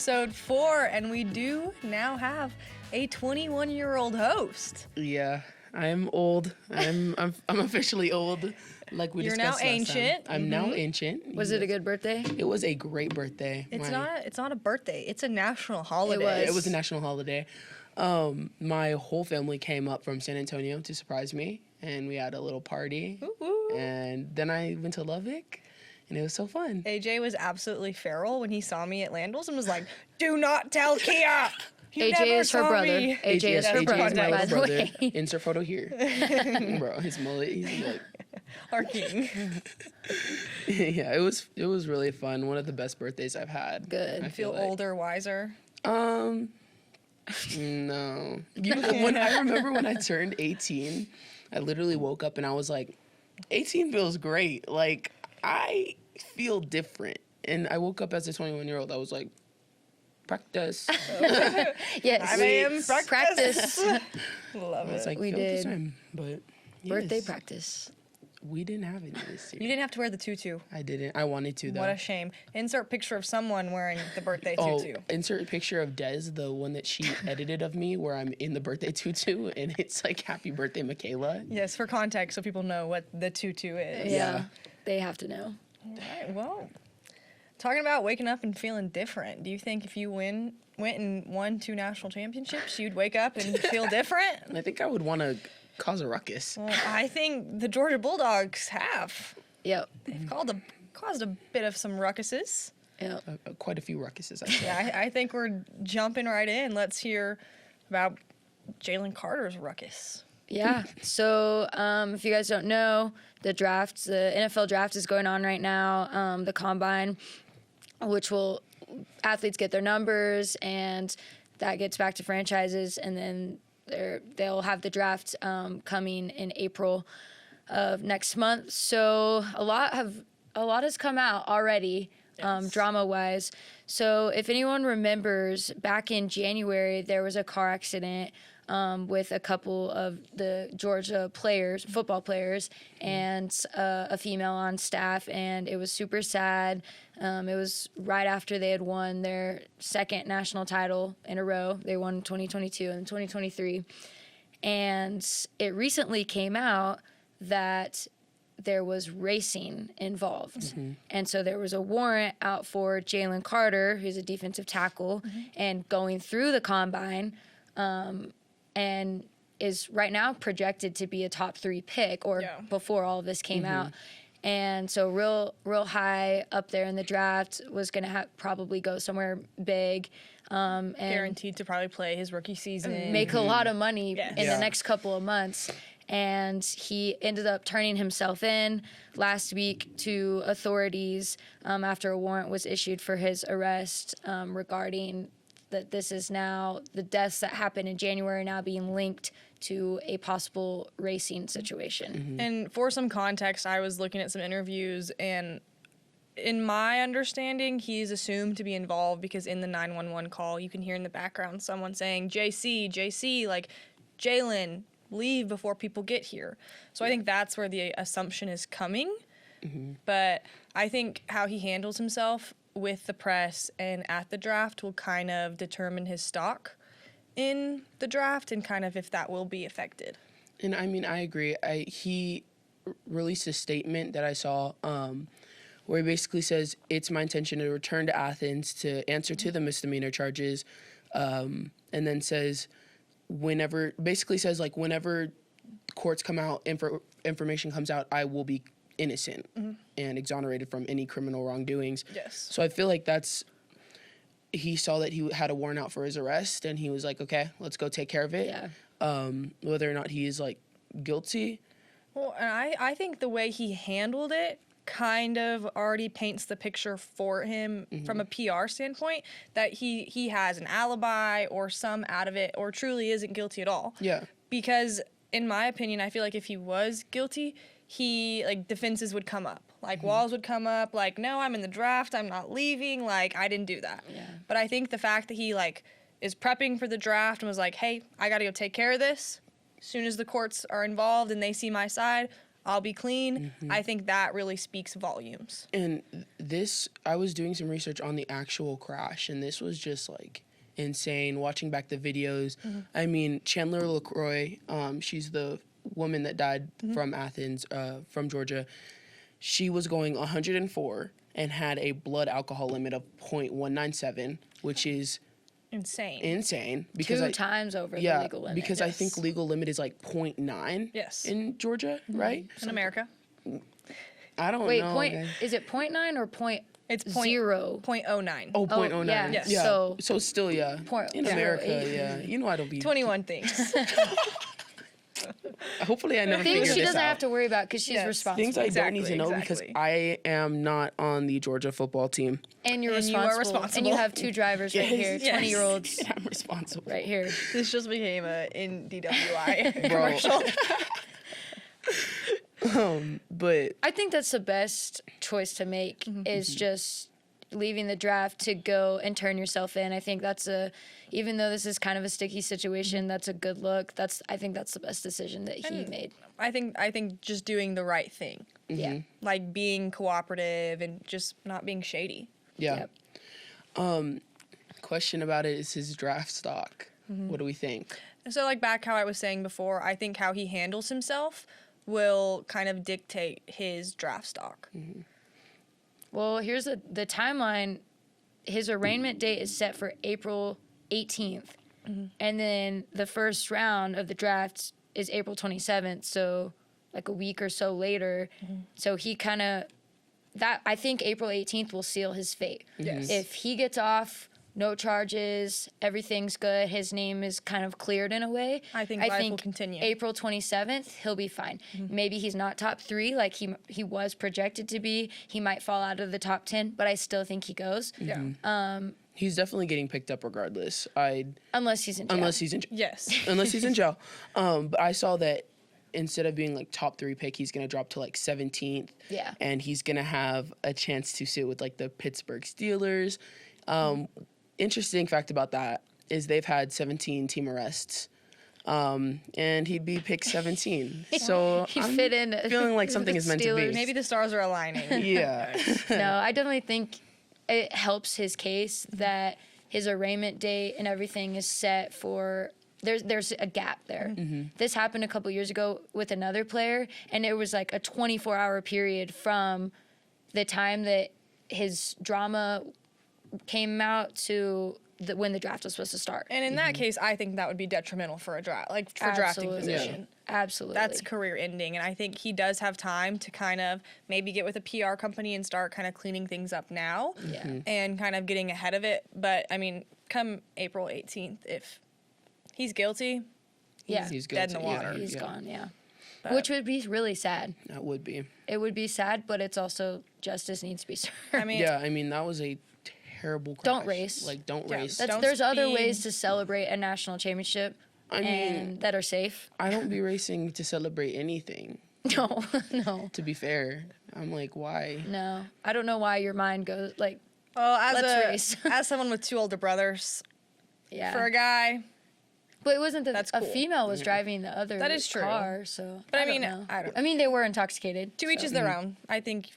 episode 4, and we do now have a 21-year-old host. Yeah, I'm old. I'm officially old. Like we You're discussed now last time. ancient. I'm now ancient. Was it a good birthday? It was a great birthday. It's not a birthday. It's a national holiday. It was a national holiday. My whole family came up from San Antonio to surprise me, and we had a little party. Woo-woo. And then I went to Lubbock, and it was so fun. AJ was absolutely feral when he saw me at Landell's and was like, "Do not tell Kia." You AJ never is her saw brother. me." AJ is her brother, my by little the brother. way. Insert photo here. Bro, his mullet, he's like... Our king. Yeah, it was really fun. One of the best birthdays I've had. Good. I feel like. older, wiser. No. I remember when I turned 18, I literally woke up and I was like, 18 feels great. Like, I feel different. And I woke up as a 21-year-old. I was like, practice. Yes. 5 a.m. Practice. Love I was it. like, We feel this did. time. But Birthday yes, practice. we didn't have any this year. You didn't have to wear the tutu. I didn't. I wanted to, though. What a shame. Insert picture of someone wearing the birthday Oh, tutu. insert a picture of Des, the one that she edited of me, where I'm in the birthday tutu, and it's like, happy birthday, Michaela. Yes, for context, so people know what the tutu is. Yeah. They have to know. All right, well, talking about waking up and feeling different, do you think if you went and won 2 national championships, you'd wake up and feel different? I think I would want to cause a ruckus. Well, I think the Georgia Bulldogs have. Yep. They've caused a bit of some ruckuses. Yep. Quite a few ruckuses, I think. Yeah, I think we're jumping right in. Let's hear about Jalen Carter's ruckus. Yeah. So, if you guys don't know, the NFL draft is going on right now. The combine, which will athletes get their numbers, and that gets back to franchises, and then they'll have the draft coming in April of next month. So a lot has come out already. Yes. Drama-wise. So if anyone remembers, back in January, there was a car accident with a couple of the Georgia football players, and a female on staff, and it was super sad. It was right after they had won their second national title in a row. They won 2022 and 2023. And it recently came out that there was racing involved. Mm-hmm. And so there was a warrant out for Jalen Carter, who's a defensive tackle, and going through the combine, and is right now projected to be a top 3 pick, or before all of this came out. And so real high up there in the draft, was going to probably go somewhere big. And Guaranteed to probably play his rookie season. make a lot of money Yes. in the next couple of months. And he ended up turning himself in last week to authorities after a warrant was issued for his arrest, regarding that this is now the deaths that happened in January now being linked to a possible racing situation. And for some context, I was looking at some interviews, and in my understanding, he's assumed to be involved because in the 911 call, you can hear in the background someone saying, JC, like, Jalen, leave before people get here. So I think that's where the assumption is coming. But I think how he handles himself with the press and at the draft will kind of determine his stock in the draft and kind of if that will be affected. And I mean, I agree. He released a statement that I saw where he basically says, it's my intention to return to Athens to answer to the misdemeanor charges, and then says, whenever courts come out, information comes out, I will be innocent and exonerated from any criminal wrongdoings. Yes. So I feel like he saw that he had a warrant out for his arrest, and he was like, okay, let's go take care of it. Yeah. Whether or not he is like guilty. Well, and I think the way he handled it kind of already paints the picture for him from a PR standpoint that he has an alibi or some out of it or truly isn't guilty at all. Yeah. Because in my opinion, I feel like if he was guilty, defenses would come up. Like walls would come up, like, no, I'm in the draft, I'm not leaving, like, I didn't do that. Yeah. But I think the fact that he is prepping for the draft and was like, hey, I gotta go take care of this. As soon as the courts are involved and they see my side, I'll be clean. I think that really speaks volumes. And this, I was doing some research on the actual crash, and this was just like insane. Watching back the videos, I mean, Chandler LaCroix, she's the woman that died from Athens, from Georgia. She was going 104 and had a blood alcohol limit of 0.197, which is insane. Because 2 times over the legal limit. because I think legal limit is like 0.9 Yes. in Georgia, right? In America. I don't Wait, know. man. is it 0.9 or It's 0.0? 0.09. Oh, 0.09. yeah. Yes. Yeah. So- So still, yeah. In 0.08. America, yeah. You know I don't be. 21 things. Hopefully I never Things figure she this doesn't out. have to worry about because she's Yes. responsible. Things I don't need to know because Exactly. I am not on the Georgia football team. and you're And you responsible. are responsible. And you have 2 drivers right here, Yes. 20-year-olds And I'm responsible. right here. This just became a in DWI Bro. commercial. But I think that's the best choice to make is just leaving the draft to go and turn yourself in. I think that's even though this is kind of a sticky situation, that's a good look. I think that's the best decision that he made. I think just doing the right thing. Yeah. Like being cooperative and just not being shady. yeah. Yep. Question about it is his draft stock. What do we think? So like back how I was saying before, I think how he handles himself will kind of dictate his draft stock. Well, here's the timeline. His arraignment date is set for April 18th. And then the first round of the draft is April 27th, so like a week or so later. So he kind of I think April 18th will seal his fate. Yes. If he gets off, no charges, everything's good, his name is kind of cleared in a way. I think life will continue. April 27th, he'll be fine. Maybe he's not top 3 like he was projected to be. He might fall out of the top 10, but I still think he goes. Yeah. He's definitely getting picked up regardless. Unless he's in jail. Unless he's in Yes. unless he's in jail. But I saw that instead of being like top 3 pick, he's gonna drop to like 17th. Yeah. And he's gonna have a chance to sit with like the Pittsburgh Steelers. Interesting fact about that is they've had 17 team arrests. And he'd be pick 17. So He'd I'm fit in. feeling like something is meant to be. Steelers. Maybe the stars are aligning. Yeah. No, I definitely think it helps his case that his arraignment date and everything is set for. There's a gap there. This happened a couple years ago with another player, and it was like a 24-hour period from the time that his drama came out to when the draft was supposed to start. And in that case, I think that would be detrimental for a draft, like for drafting Absolutely. position. Absolutely. That's career ending, and I think he does have time to kind of maybe get with a PR company and start kind of cleaning things up now, and kind of getting ahead of it. But I mean, come April 18th, if he's guilty, yeah. He's dead in the guilty, water. He's yeah. gone, yeah. But- Which would be really sad. That would be. It would be sad, but it's also justice needs to be served. I mean, Yeah, I mean that was a terrible crash. Don't race. Like don't Yeah, race. Don't There's other speed. ways to celebrate a national championship I mean, and that are safe. I don't be racing to celebrate anything. No, no, To be fair, I'm like, why? no. I don't know why your mind goes like, well, Let's race. as someone with 2 older brothers, yeah. for a guy, But it wasn't That's a cool. female was driving the other That is true. car, so. But I don't mean, know. I don't- I mean, they were intoxicated. to each is their own. I think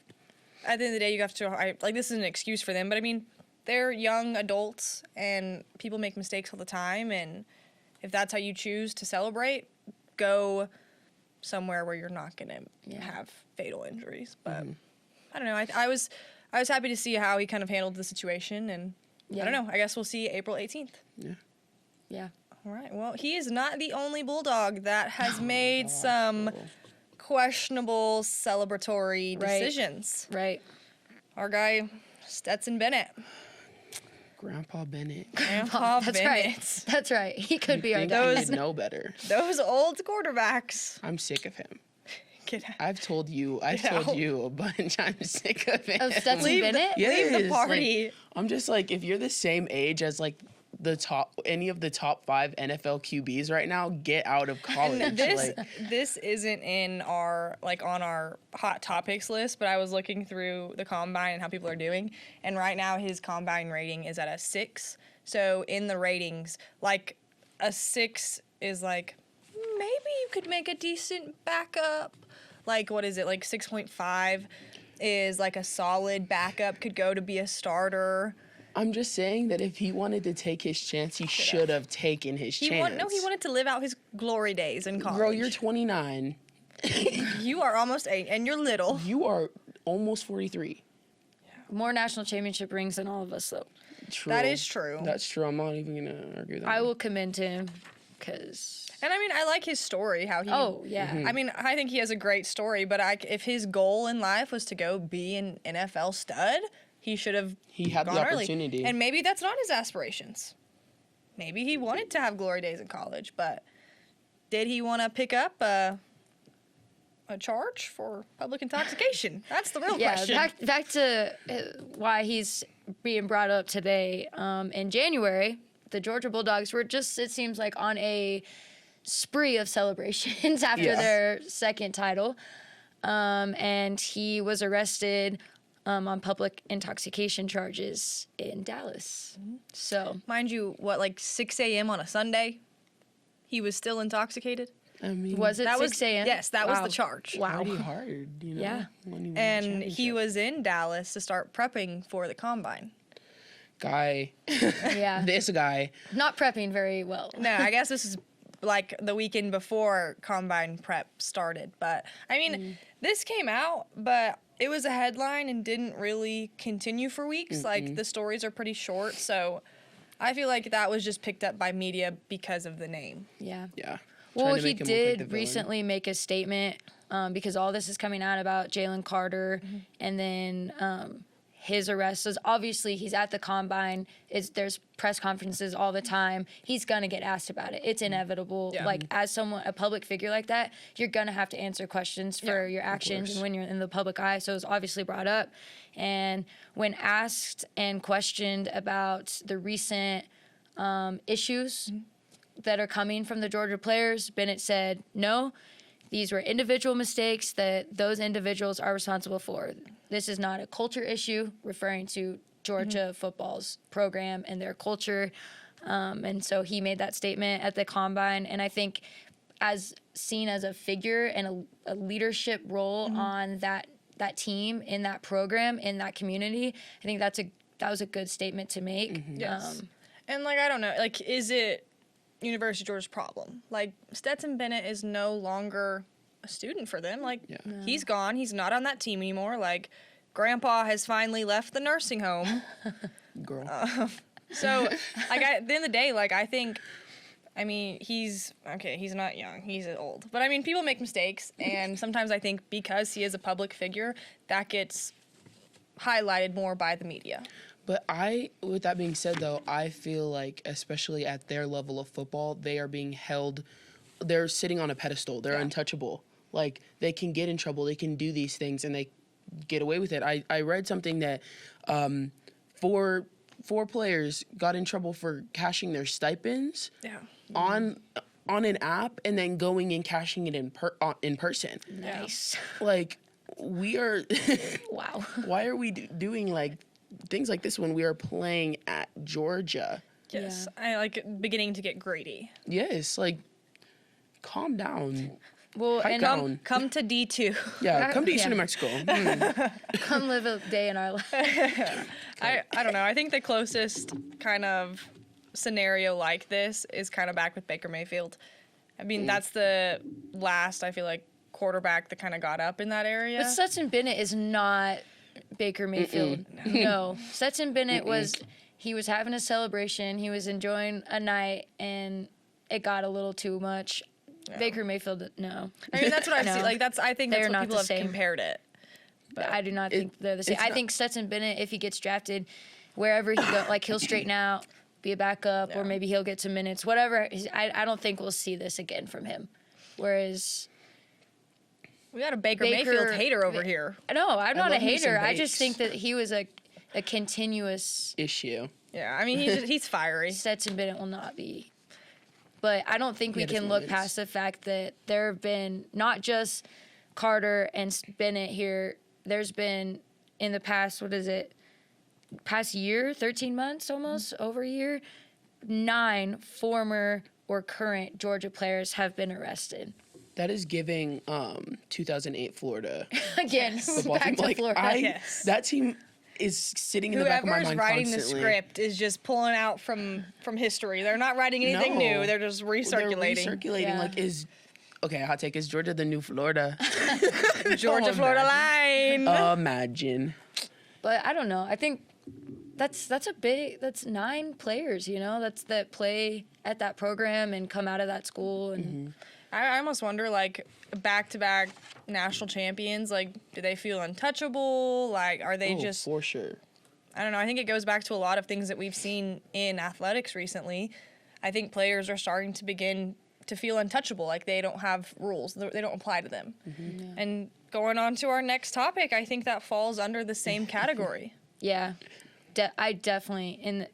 at the end of the day, you have to, like, this is an excuse for them, but I mean, they're young adults and people make mistakes all the time. And if that's how you choose to celebrate, go somewhere where you're not going to have fatal injuries. But I don't know. I was happy to see how he kind of handled the situation. And I don't know. I guess we'll see April 18th. Yeah. All right. Well, he is not the only Bulldog that has made some questionable celebratory Right. decisions. Right. Our guy, Stetson Bennett. Grandpa Bennett. Grandpa That's Bennett. right. That's right. He could be our Think guy. he'd know better. Those old quarterbacks. I'm sick of him. Get out. I've told you Get out. a bunch. I'm sick of him. Of Stetson Leave Bennett? Leave the Yes, party. like, I'm just like, if you're the same age as like any of the top 5 NFL QBs right now, get out of college. And this like, this isn't in our on our hot topics list, but I was looking through the combine and how people are doing, and right now his combine rating is at a 6. So in the ratings, like a 6 is like maybe you could make a decent backup, like, what is it, like 6.5 is like a solid backup, could go to be a starter. I'm just saying that if he wanted to take his chance, he should have taken his chance. No, he wanted to live out his glory days in college. Girl, you're 29. You are almost 8, and you're little. You are almost 43. More national championship rings than all of us, though. True. That is true. That's true. I'm not even going to argue that. I will commend him because. And I mean, I like his story, how he. Oh, yeah. Mm-hmm. I mean, I think he has a great story, but if his goal in life was to go be an NFL stud, he should have. He had gone the early. opportunity. And maybe that's not his aspirations. Maybe he wanted to have glory days in college, but did he want to pick up a charge for public intoxication? That's the real question. Back to why he's being brought up today. In January, the Georgia Bulldogs were just, it seems like, on a spree of celebrations after their second title. And he was arrested on public intoxication charges in Dallas. So, Mind you, what, like 6 a.m. on a Sunday? He was still intoxicated? I mean, was it That 6 was a.m.? Yes, that was Wow. the charge. Wow. pretty hard, you know? Yeah. Winning And the he championship. was in Dallas to start prepping for the combine. Guy. Yeah. This guy. Not prepping very well. No, I guess this is like the weekend before combine prep started. But I mean, this came out, but it was a headline and didn't really continue for weeks. Like the stories are pretty short, so I feel like that was just picked up by media because of the name. Yeah. Yeah. Well, Trying to he make him look like the did villain. recently make a statement because all this is coming out about Jalen Carter, and then his arrest is obviously he's at the combine. There's press conferences all the time. He's gonna get asked about it. It's inevitable. Yeah. Like as a public figure like that, you're gonna have to answer questions for your actions course. and when you're in the public eye. So it's obviously brought up. And when asked and questioned about the recent issues that are coming from the Georgia players, Bennett said, no, these were individual mistakes that those individuals are responsible for. This is not a culture issue, referring to Georgia football's program and their culture. And so he made that statement at the combine. And I think as seen as a figure and a leadership role on that team, in that program, in that community, I think that was a good statement to make. Yes. And like, I don't know, like, is it University of Georgia's problem? Like, Stetson Bennett is no longer a student for them. Like, he's gone. He's not on that team anymore. Like, Grandpa has finally left the nursing home. Girl. So, like, at the end of the day, like, I think, I mean, he's not young. He's old. But, I mean, people make mistakes. And sometimes I think because he is a public figure, that gets highlighted more by the media. But with that being said, though, I feel like, especially at their level of football, they are being held, they're sitting on a pedestal. They're untouchable. Like, they can get in trouble. They can do these things, and they get away with it. I read something that four players got in trouble for cashing their stipends on an app and then going and cashing it in person. Nice. Like, we are... Wow. Why are we doing, like, things like this when we are playing at Georgia? Yes. I like beginning to get greedy. Yes, like, calm down. Well, Hike and down. Come to D2. Yeah, come to Eastern Yeah. New Mexico. come live a day in our life. I don't know. I think the closest kind of scenario like this is kind of back with Baker Mayfield. I mean, that's the last, I feel like, quarterback that kind of got up in that area. But Stetson Bennett is not Baker Mayfield. No. Stetson Bennett was having a celebration. He was enjoying a night, and it got a little too much. Yeah. Baker Mayfield, no. I mean, that's what I've No. seen. Like, I think They're that's what not people the have same. compared it. But I do not think they're the same. it's I not- think Stetson Bennett, if he gets drafted, wherever he goes, like, he'll straighten out, be a backup, Yeah. or maybe he'll get some minutes. Whatever. I don't think we'll see this again from him. Whereas... We got a Baker Mayfield hater over here. No, I'm not a love me some hater. I just Bakes. think that he was a continuous. Issue. Yeah, I mean, he's fiery. Stetson Bennett will not be. But I don't think we had his can look moments. past the fact that there have been not just Carter and Bennett here. There's been in the past, past year, 13 months almost, over a year, 9 former or current Georgia players have been arrested. That is giving 2008 Florida Again, football back team. to Like Florida. Yes. that team is sitting in the back of my Whoever's mind writing constantly. the script is just pulling out from history. They're not writing anything No. new. They're just They're recirculating. recirculating. Yeah. Like hot take, is Georgia the new Florida? Georgia, Florida line. Imagine. But I don't know. I think that's 9 players, that play at that program and come out of that school. And I almost wonder, like, back-to-back national champions, like, do they feel untouchable? Like, are they just... for sure. I don't know. I think it goes back to a lot of things that we've seen in athletics recently. I think players are starting to begin to feel untouchable, like they don't have rules. They don't apply to them. And going on to our next topic, I think that falls under the same category. yeah, I definitely in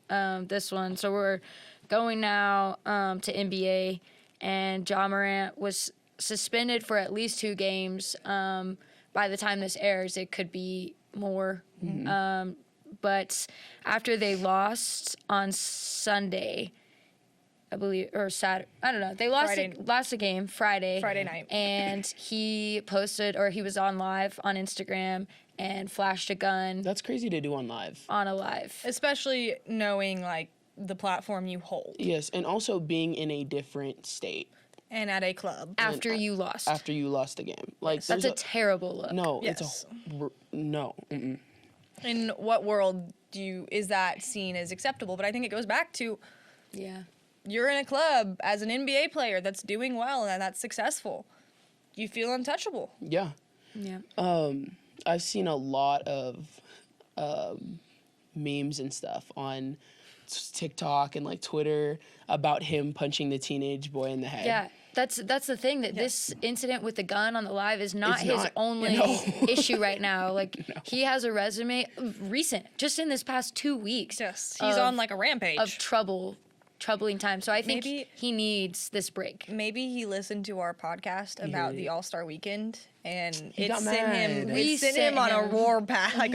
this one. So we're going now to NBA, and Ja Morant was suspended for at least 2 games. By the time this airs, it could be more. But after they lost on Sunday, I believe, or Saturday, I don't know. They lost a game Friday night. And he posted, or he was on live on Instagram and flashed a gun That's crazy to do on live. on a live. Especially knowing, like, the platform you hold Yes, and also being in a different state and at a club. After you lost. after you lost the game. Like That's there's a terrible look. no, Yes. no. Mm-mm. In what world is that seen as acceptable? But I think it goes back to Yeah. you're in a club as an NBA player that's doing well and that's successful. You feel untouchable. Yeah. Yeah. I've seen a lot of memes and stuff on TikTok and like Twitter about him punching the teenage boy in the head. Yeah. That's the thing, that this incident with the gun on the live is not It's his not- only no. issue right now. Like, he has a resume recent, just in this past 2 weeks. Yes, he's of- on like a rampage. of troubling time. So I think Maybe- he needs this break. Maybe he listened to our podcast about the All-Star Weekend, and He it got sent him. mad. We It sent sent him on a him- roar path. Like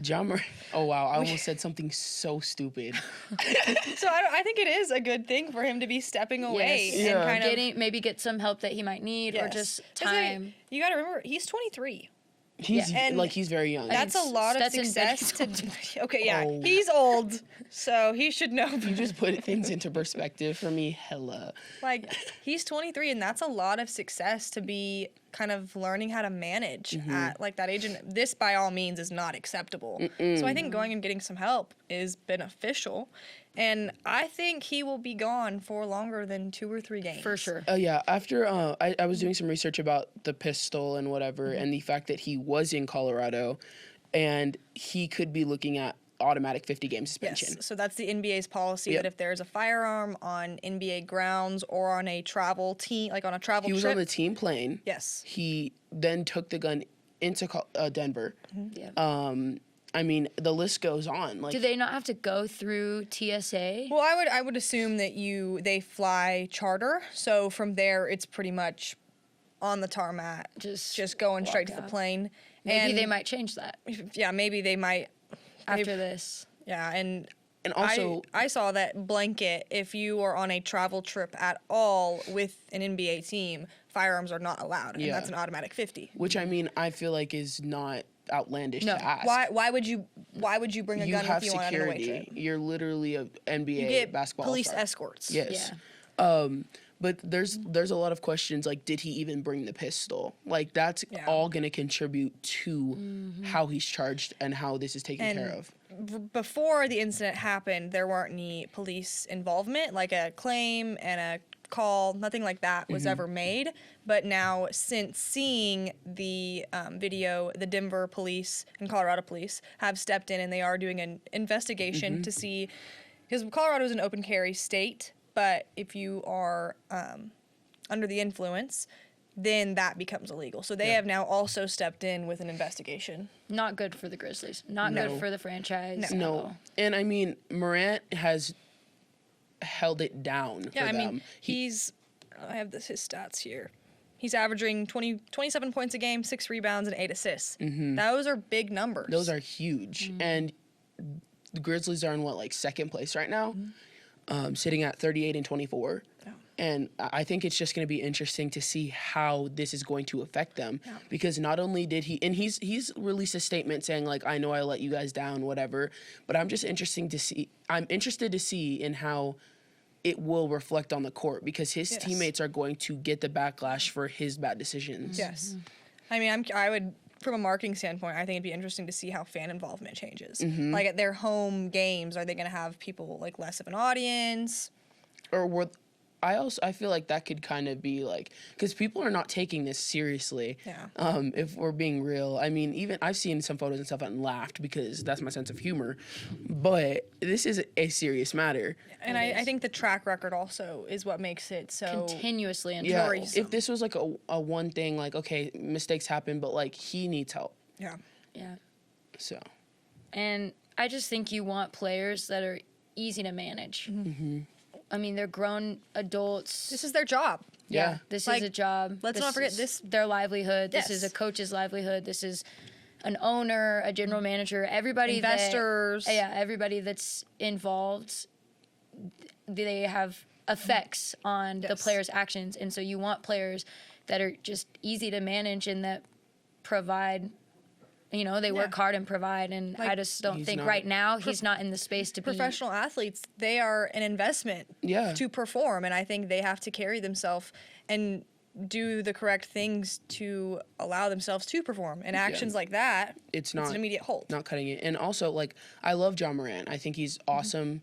Ja Morant. Oh wow, I almost said something so stupid. so I think it is a good thing for him to be stepping away Yes. and Yeah. kind of Maybe get some help that he might need, or Yes. just 'Cause, like, time. you got to remember, he's 23. He's And he's very young. That's a lot of Stetson success to. Bennett. Okay, yeah, Oh. he's old, so he should know. you just put things into perspective for me. Hella. Like, he's 23, and that's a lot of success to be kind of learning how to manage at like that age. And this, by all means, is not acceptable. So I think going and getting some help is beneficial. And I think he will be gone for longer than 2 or 3 games. For sure. Oh yeah, after I was doing some research about the pistol and whatever, and the fact that he was in Colorado, and he could be looking at automatic 50-game suspension. Yes. So that's the NBA's policy Yep. that if there's a firearm on NBA grounds or on a travel team, like on a travel He was trip. on the team plane. Yes. He then took the gun into Denver. Yeah. I mean, the list goes on. Like, Do they not have to go through TSA? Well, I would assume that they fly charter, so from there it's pretty much on the tarmac, just going straight to the out. plane. Maybe and they might change that yeah, maybe they might after this. yeah, and also, I saw that blanket. If you are on a travel trip at all with an NBA team, firearms are not allowed, and Yeah. that's an automatic 50. which I mean, I feel like is not outlandish No. to ask. Why would you bring a You gun have with you on an away security. trip? You're literally a NBA You get basketball police star. escorts. Yes. Yeah. But there's a lot of questions like, did he even bring the pistol? Like, that's Yeah. all going to contribute to how he's charged and how this is taken care of. Before the incident happened, there weren't any police involvement, like a claim and a call, nothing like that was ever made. But now, since seeing the video, the Denver police and Colorado police have stepped in and they are doing an investigation to see, because Colorado is an open carry state, but if you are under the influence, then that becomes illegal. So they have now also stepped in with an investigation. Not good for the Grizzlies. Not No. good for the franchise. No. And I mean, Morant has held it down Yeah, for I them. mean, I have his stats here. He's averaging 27 points a game, 6 rebounds, and 8 assists. Those are big numbers. Those are huge. And the Grizzlies are in second place right now, sitting at 38 and 24. And I think it's just going to be interesting to see how this is going to affect them, because not only did he's released a statement saying like, I know I let you guys down, whatever, but I'm interested to see in how it will reflect on the court, because his teammates are going to get the backlash for his bad decisions. Yes. I mean, I would, from a marketing standpoint, I think it'd be interesting to see how fan involvement changes. Like at their home games, are they going to have people like less of an audience? Or I feel like that could kind of be like, because people are not taking this seriously. Yeah. If we're being real, I mean, even I've seen some photos and stuff and laughed because that's my sense of humor. But this is a serious matter. And I think the track record also is what makes it so Continuously in Yeah. tourism. If this was like a one thing, like, okay, mistakes happen, but like he needs help. Yeah. Yeah. So. And I just think you want players that are easy to manage. I mean, they're grown adults. This is their job. Yeah. This Like, is a job. let's not forget this- Their livelihood. This is Yes. a coach's livelihood. This is an owner, a general manager, everybody. Investors. Everybody that's involved. They have effects on the players' actions, and so you want players that are just easy to manage and that provide. You know, they work hard and provide, and I just don't think right now he's not in the space to be. Professional athletes, they are an investment to perform, and I think they have to carry themselves and do the correct things to allow themselves to perform. And actions like that, it's an immediate hold. Not cutting it. And also, like, I love John Moran. I think he's awesome.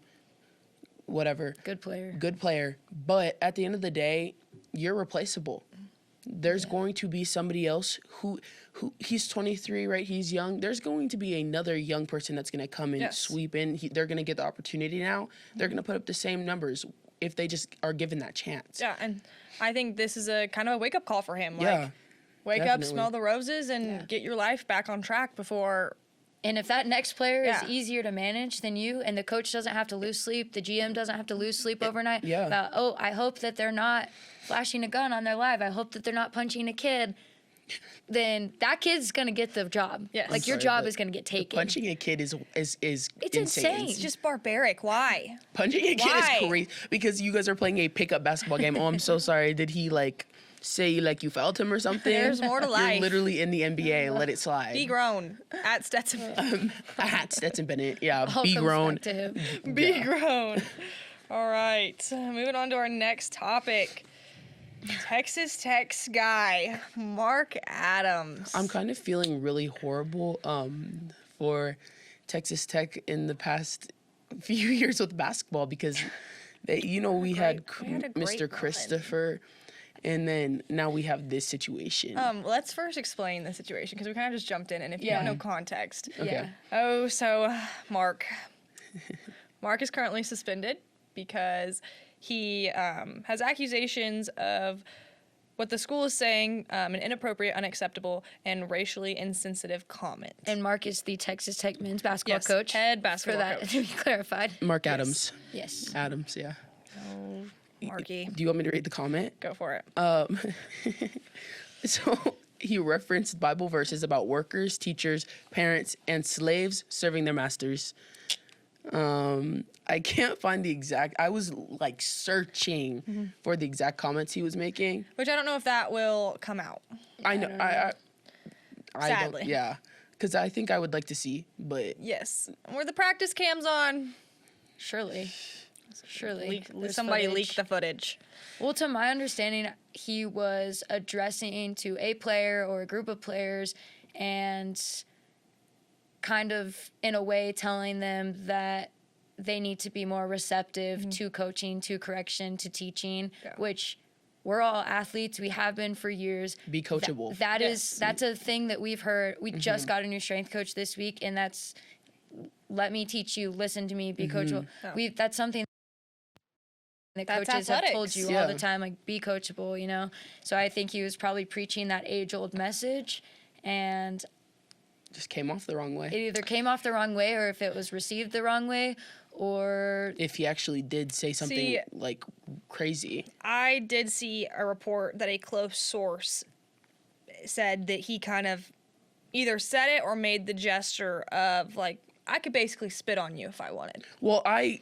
Whatever. Good player. But at the end of the day, you're replaceable. There's going to be somebody else who he's 23, right? He's young. There's going to be another young person that's going to come and sweep in. They're going to get the opportunity now. They're going to put up the same numbers if they just are given that chance. Yeah, and I think this is a kind of a wake-up call for him. Yeah, Like, wake up, smell the roses, and get your life back on track before... And if that next player is easier to manage than you, and the coach doesn't have to lose sleep, the GM doesn't have to lose sleep overnight, about, I hope that they're not flashing a gun on their live. I hope that they're not punching a kid. Then that kid's gonna get the job. Yes. Like your job is gonna get taken. Punching a kid is It's insane. It's just barbaric. Why? Punching a kid is crazy because you guys are playing a pickup basketball game. Oh, I'm so sorry. Did he like say like you felt him or something? There's more to life. You're literally in the NBA. Let it slide. Be grown. At Stetson. At Stetson Bennett. Yeah, All be comes grown. back to him. Be grown. All right. Moving on to our next topic. Texas Tech's guy, Mark Adams. I'm kind of feeling really horrible for Texas Tech in the past few years with basketball because we had a great Mr. run. Christopher, and then now we have this situation. Let's first explain the situation because we kind of just jumped in, and if you don't know context. Okay. Oh, so Mark is currently suspended because he has accusations of what the school is saying, an inappropriate, unacceptable, and racially insensitive comment. And Mark is the Texas Tech men's basketball coach. Head basketball for that coach. to be clarified. Mark Adams. Yes. Adams, yeah. Oh, Marky. Do you want me to read the comment? Go for it. So he referenced Bible verses about workers, teachers, parents, and slaves serving their masters. I can't find the exact. I was like searching for the exact comments he was making. Which I don't know if that will come out. I know. I Sadly. don't, yeah, because I think I would like to see, but Yes. Were the practice cams on? Surely. There's Somebody footage. leaked the footage. Well, to my understanding, he was addressing to a player or a group of players and kind of, in a way, telling them that they need to be more receptive to coaching, to correction, to teaching, which we're all athletes. We have been for years. be coachable. That's a thing that we've heard. We just got a new strength coach this week, and that's let me teach you, listen to me, be coachable. Yeah. That's something that That's coaches have told athletics. you all the time, like be coachable, you know? So I think he was probably preaching that age-old message, and Just came off the wrong way. it either came off the wrong way, or if it was received the wrong way, or If he actually did say something like crazy. I did see a report that a close source said that he kind of either said it or made the gesture of like I could basically spit on you if I wanted. Well, I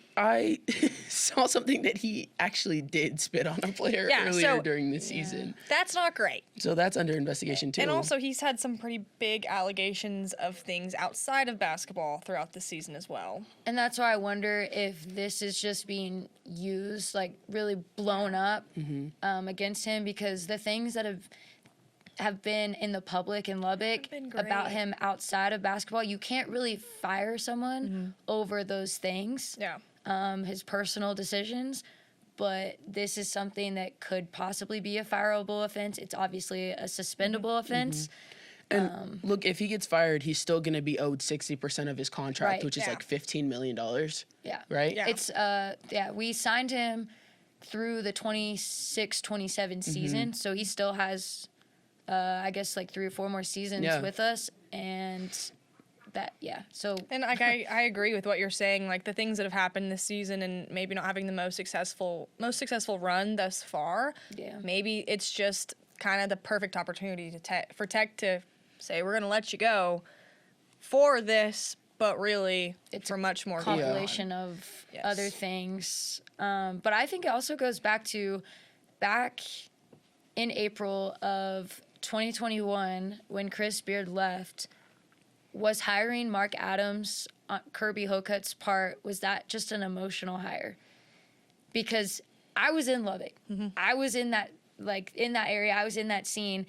saw something that he actually did spit on a player Yeah, earlier so- during the season. That's not great. So that's under investigation too. And also, he's had some pretty big allegations of things outside of basketball throughout the season as well. And that's why I wonder if this is just being used, like really blown up against him, because the things that have been in the public in Lubbock been great. about him outside of basketball, you can't really fire someone over those things, Yeah. his personal decisions. But this is something that could possibly be a fireable offense. It's obviously a suspendable offense. And look, if he gets fired, he's still going to be owed 60% of his contract, Right. which is Yeah. like $15 million. Yeah. Right? Yeah. It's we signed him through the 26-27 season, so he still has I guess like 3 or 4 more seasons Yeah. with us, and so And like I agree with what you're saying. Like the things that have happened this season, and maybe not having the most successful run thus far. Yeah. Maybe it's just kind of the perfect opportunity for Tech to say we're going to let you go for this, but really It's for much more going on. compilation of Yes. other things. But I think it also goes back in April of 2021 when Chris Beard left. Was hiring Mark Adams on Kirby Hokut's part, was that just an emotional hire? Because I was in Lubbock. I was in that area. I was in that scene,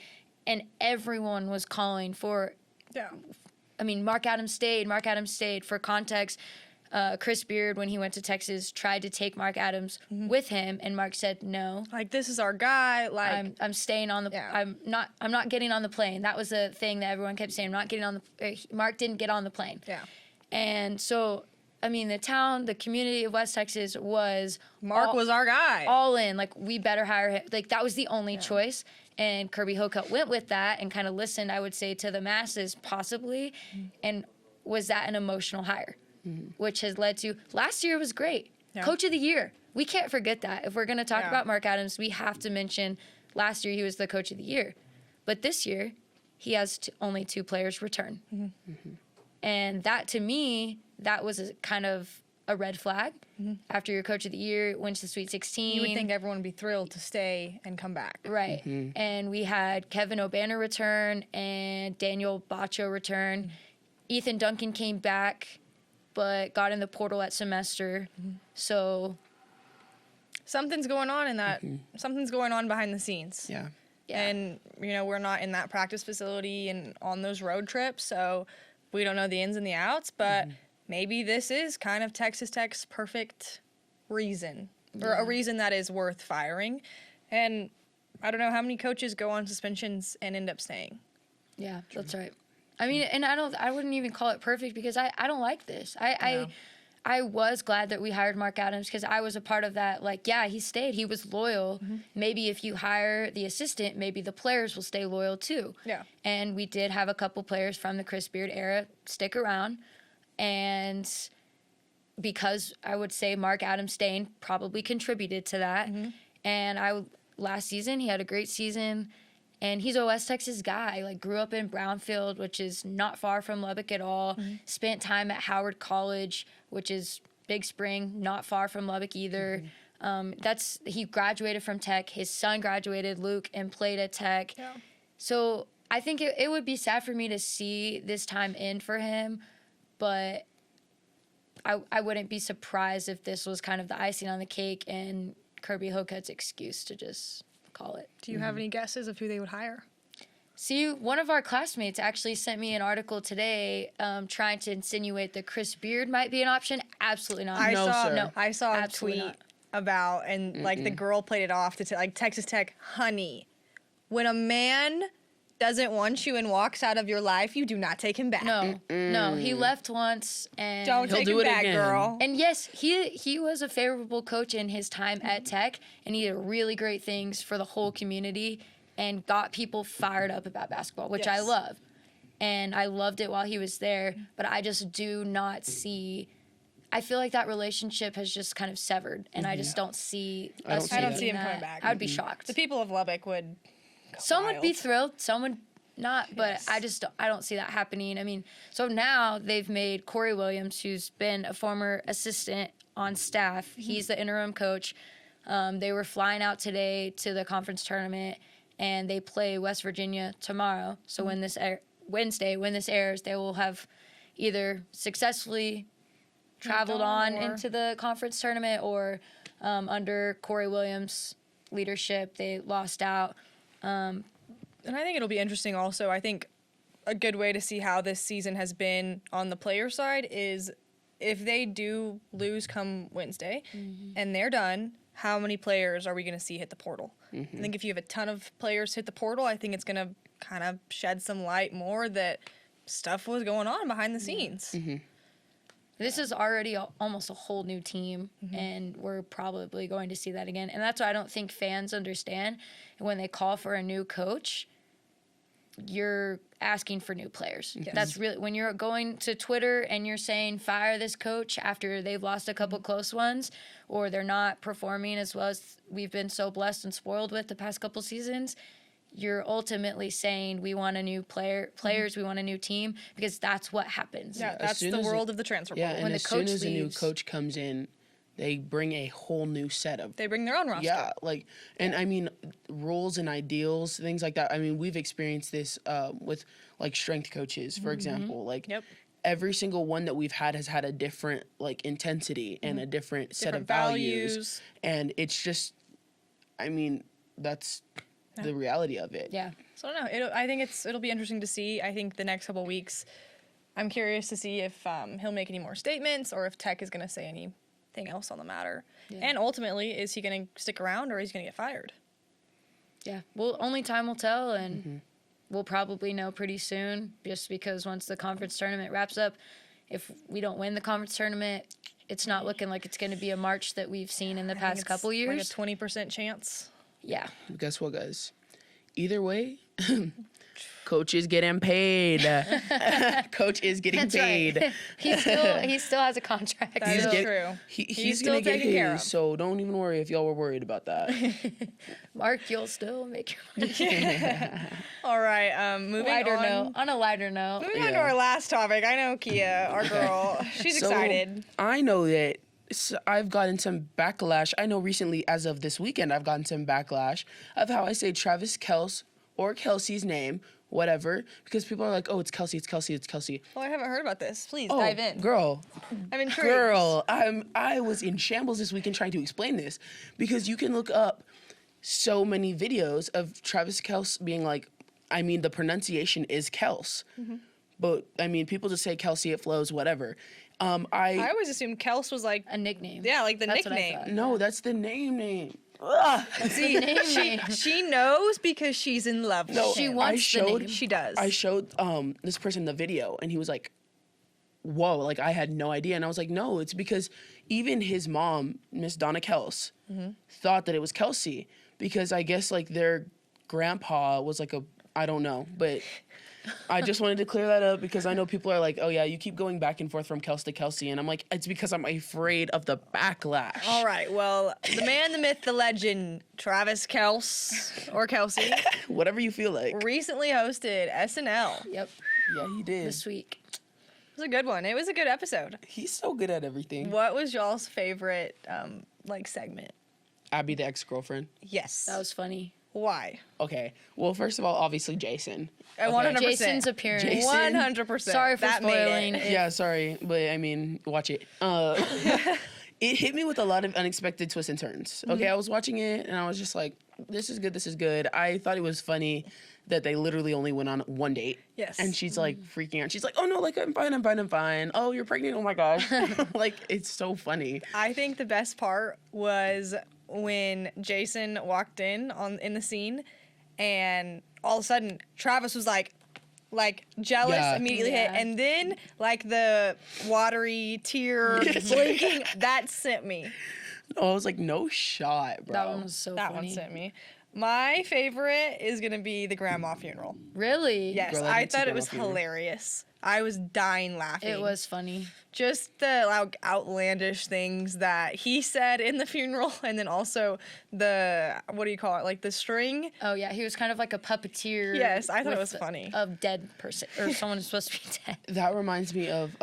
and everyone was calling for. Yeah. I mean, Mark Adams stayed. For context, Chris Beard, when he went to Texas, tried to take Mark Adams with him, and Mark said no. Like this is our guy. Like I'm staying on the. Yeah. I'm not getting on the plane. That was a thing that everyone kept saying. I'm not getting on the. Mark didn't get on the plane. yeah. And so, I mean, the community of West Texas was Mark was our guy. all in. Like, we better hire him. Like, that was the only choice. And Kirby Hokut went with that and kind of listened, I would say, to the masses, possibly. And was that an emotional hire? Which has led to last year was great. Yeah. Coach of the year. We can't forget that. If we're going to talk Yeah. about Mark Adams, we have to mention last year he was the coach of the year. But this year, he has only 2 players return. And that, to me, that was a kind of a red flag. After your coach of the year went to the Sweet 16. You would think everyone would be thrilled to stay and come back. Right. And we had Kevin O'Banner return and Daniel Bacho return. Ethan Duncan came back, but got in the portal at semester. So, Something's going on in that. Something's going on behind the scenes. Yeah. yeah. And, we're not in that practice facility and on those road trips, so we don't know the ins and the outs, but maybe this is kind of Texas Tech's perfect reason, or a reason that is worth firing. And I don't know how many coaches go on suspensions and end up staying. Yeah, that's right. I mean, and I wouldn't even call it perfect because I don't like this. I was glad that we hired Mark Adams because I was a part of that. Like, yeah, he stayed. He was loyal. Maybe if you hire the assistant, maybe the players will stay loyal too. Yeah. And we did have a couple players from the Chris Beard era stick around. And because I would say Mark Adams staying probably contributed to that. And last season, he had a great season. And he's a West Texas guy, like grew up in Brownfield, which is not far from Lubbock at all. Spent time at Howard College, which is Big Spring, not far from Lubbock either. He graduated from Tech. His son graduated, Luke, and played at Tech. Yeah. So I think it would be sad for me to see this time end for him, but I wouldn't be surprised if this was kind of the icing on the cake and Kirby Hokut's excuse to just call it. Do you have any guesses of who they would hire? See, one of our classmates actually sent me an article today trying to insinuate that Chris Beard might be an option. Absolutely not. No, sir. I saw a Absolutely tweet not. about, and like the girl played it off to like Texas Tech, honey, when a man doesn't want you and walks out of your life, you do not take him back. No, he left once and Don't He'll take do him it back, again. girl. And yes, he was a favorable coach in his time at Tech, and he did really great things for the whole community and got people fired up about basketball, which I Yes. love. And I loved it while he was there, but I just do not see. I feel like that relationship has just kind of severed, and I just don't see us I don't making see him that. coming back. I would be shocked. The people of Lubbock would. Some would be wild. thrilled. Some would not, but Yes. I don't see that happening. I mean, so now they've made Corey Williams, who's been a former assistant on staff. He's the interim coach. They were flying out today to the conference tournament, and they play West Virginia tomorrow. So when this Wednesday, when this airs, they will have either successfully traveled on or- into the conference tournament, or under Corey Williams' leadership, they lost out. And I think it'll be interesting also. I think a good way to see how this season has been on the player side is if they do lose come Wednesday and they're done, how many players are we going to see hit the portal? I think if you have a ton of players hit the portal, I think it's going to kind of shed some light more that stuff was going on behind the scenes. This is already almost a whole new team, and we're probably going to see that again. And that's why I don't think fans understand when they call for a new coach, you're asking for new players. That's really, when you're going to Twitter and you're saying fire this coach after they've lost a couple close ones, or they're not performing as well as we've been so blessed and spoiled with the past couple seasons, you're ultimately saying we want a new players, we want a new team, because that's what happens. Yeah, that's soon the as world of the transfer Yeah, portal. and When the as soon coach as a new leaves- coach comes in, they bring a whole new set of They bring their own roster. Yeah, like, and I mean, rules and ideals, things like that. I mean, we've experienced this with like strength coaches, for example. Like, Yep. every single one that we've had has had a different like intensity and a different set of Different values. values. And it's just, I mean, that's the reality of it. Yeah. So I don't know. I think it'll be interesting to see. I think the next couple weeks, I'm curious to see if he'll make any more statements or if Tech is going to say anything else on the matter. Yeah. And ultimately, is he going to stick around or is he going to get fired? Yeah. Well, only time will tell, and we'll probably know pretty soon, just because once the conference tournament wraps up, if we don't win the conference tournament, it's not looking like it's going to be a March that we've seen in the I think past it's couple years. Like a 20% chance. Yeah. Guess what, guys? Either way, Coach is getting paid. Coach is getting That's paid. right. he still has a contract. That is so true. He's still gonna get taken care his, of. so don't even worry if y'all were worried about that. Mark, you'll still make your money. All right. Moving On a lighter note. Moving on to Yeah. our last topic. I know Kia, our girl, she's So, excited. I know that I've gotten some backlash. I know recently, as of this weekend, I've gotten some backlash of how I say Travis Kelce or Kelsey's name, whatever, because people are like, oh, it's Kelsey, it's Kelsey, it's Kelsey. Well, I haven't heard about this. Please Oh, dive in. girl, I'm intrigued. girl, I was in shambles this weekend trying to explain this, because you can look up so many videos of Travis Kelce being like, I mean, the pronunciation is Kels, but I mean, people just say Kelsey, it flows, whatever. I always assumed Kels was like, A nickname. yeah, like the That's what I nickname. thought. No, that's the name. Ugh. See, she knows because she's in love. No, She I wants the showed, name. She does. I showed this person the video, and he was like, whoa, like I had no idea. And I was like, no, it's because even his mom, Miss Donna Kels, thought that it was Kelsey, because I guess like their grandpa was like I don't know, but I just wanted to clear that up, because I know people are like, oh yeah, you keep going back and forth from Kels to Kelsey, and I'm like, it's because I'm afraid of the backlash. All right. Well, the man, the myth, the legend, Travis Kelce or Kelsey, Whatever you feel like. recently hosted SNL. It Yep. Yeah, he did. This week. was a good one. It was a good episode. He's so good at everything. What was y'all's favorite like segment? Abby, the ex-girlfriend. Yes. That was funny. Why? Okay. Well, first of all, obviously Jason. Okay. 100%. Jason's appearance. Jason- 100%. Sorry for That made it. spoiling. Yeah, sorry, but I mean, watch it. It hit me with a lot of unexpected twists and turns. Okay, I was watching it and I was just like, this is good, this is good. I thought it was funny that they literally only went on one date. Yes. And she's like freaking out. She's like, oh no, like I'm fine, I'm fine, I'm fine. Oh, you're pregnant? Oh my gosh. Like, it's so funny. I think the best part was when Jason walked in the scene, and all of a sudden Travis was like jealous, Yeah. immediately Yeah. hit, and then like the watery tear blinking that sent me. Oh, I was like, no shot, bro. That one was so That funny. one sent me. My favorite is gonna be the grandma funeral. Really? Yes, Girl, I I didn't see thought it grandma was funeral. hilarious. I was dying laughing. It was funny. Just the like, outlandish things that he said in the funeral, and then also the what do you call it? Like the string. Oh yeah, he was kind of like a puppeteer. Yes, I thought it with was funny. A dead person or someone who's supposed to be dead. That reminds me of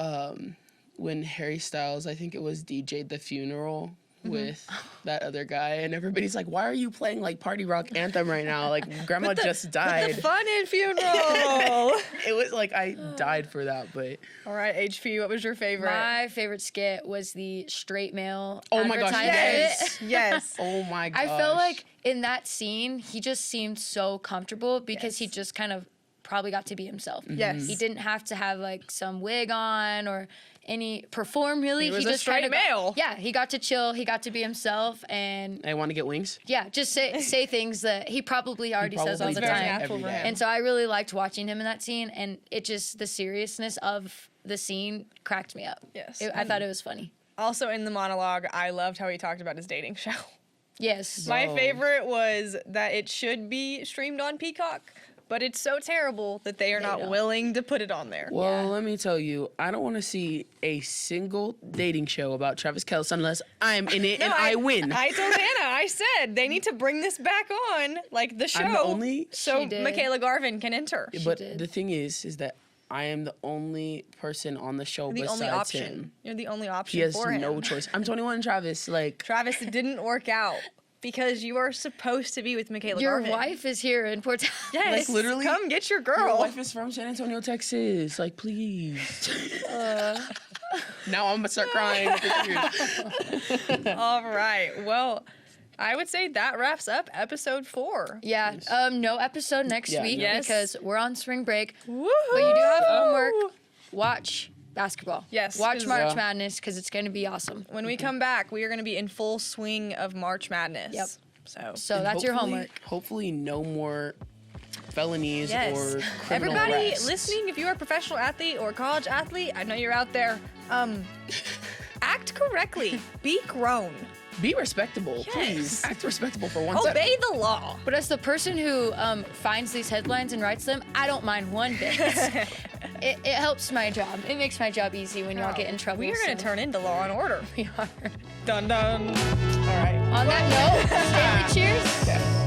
when Harry Styles, I think it was, DJ'd the funeral with that other guy, and everybody's like, "Why are you playing like party rock anthem right now? Like grandma just died." The fun in funeral. It was like I died for that, but All right, HP, what was your favorite? My favorite skit was the straight mail. Oh my gosh, advertisement. yes, yes. oh my gosh. I felt like in that scene, he just seemed so comfortable because he Yes. just kind of probably got to be himself. Yes. He didn't have to have like some wig on or any perform really. He was a just straight kinda male. Yeah, he got to chill. He got to be himself, and I want to get wings. yeah, just say things that he probably already says all Probably the does Very time. natural every for day. him. And so I really liked watching him in that scene, and it just the seriousness of the scene cracked me up. Yes. I thought it was funny. Also in the monologue, I loved how he talked about his dating show. Yes. My Bro. favorite was that it should be streamed on Peacock, but it's so terrible that they are not don't. willing to put it on there. Well, Yeah. let me tell you, I don't want to see a single dating show about Travis Kelce unless I'm in it and I win. I told Hannah, I said they need to bring this back on, like the show, I'm the only- so She did. Michaela Garvin can enter. but did. the thing is that I am the only person on the show The besides only option. him. You're the only option He has for him. no choice. I'm 21, Travis. Like, Travis, it didn't work out because you are supposed to be with Michaela Your Garvin. wife is here in Port. Yes, Like, literally, come get your your girl. wife is from San Antonio, Texas. Like, please. Now I'm gonna start crying. All right. Well, I would say that wraps up episode 4. Yeah. No episode next Yeah, week no. Yes. because we're on spring break. Woohoo! But you do have homework. Watch basketball. Yes, Watch 'cause- March Yeah. Madness because it's going to be awesome. When we come back, we are going to be in full swing of March Madness. Yep. So, So that's your Hopefully- homework. Hopefully, no more felonies yes. or criminal Everybody arrests. listening, if you're a professional athlete or college athlete, I know you're out there. Act correctly. Be grown. Be respectable, Yes. please. Act respectable for once. Obey the law. But as the person who finds these headlines and writes them, I don't mind one bit. it helps my job. It makes my job easy when y'all get in trouble. We are going to so- turn into Law and Order. We are. Dun dun. All right. On that note, Stanley, cheers. Yeah.